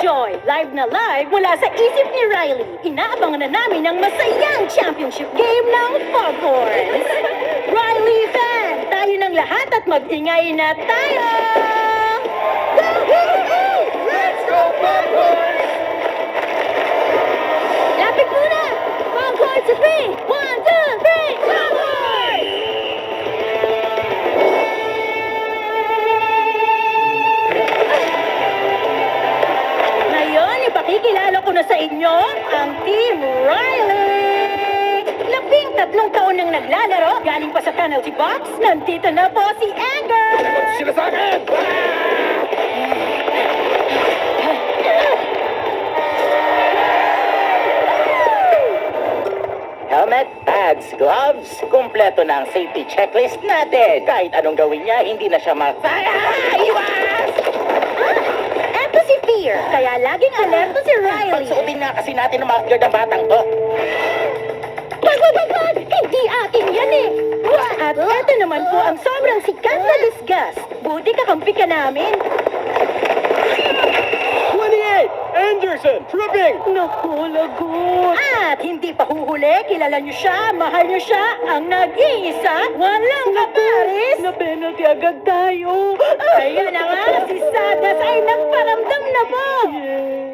Joy, live na live mula sa isip ni Riley. Inaabangan na namin ang masayang championship game ng Foghorns. Riley fan, tayo ng lahat at mag-ingay na tayo! Woo-hoo-hoo! Let's go, Foghorns! Lapit muna! Foghorns to 3! 1, 2, 3! Foghorns! Ngayon, ipakikilala ko na sa inyo ang Team Riley! 13 taon nang naglalaro, galing pa sa penalty box, nandito na po si Anger! Lagot sila sa akin! Helmet, pads, gloves, kumpleto na ang safety checklist natin. Kahit anong gawin niya, hindi na siya Iwas! Eto si Fear, kaya laging alerto si Riley. Pagsuotin nga kasi natin ng mouthguard ang batang to. Wag! Hindi akin yan eh! At eto naman po ang sobrang sikat na disgust. Buti kakampi ka namin. 28! Anderson! Tripping! Naku, lagot. At hindi pa huhuli, kilala niyo siya, mahal niyo siya, ang nag-iisa, walang kaparis. Na penalty agad tayo. Ayan na nga, si Sadas ay nagparamdam na po. Yay!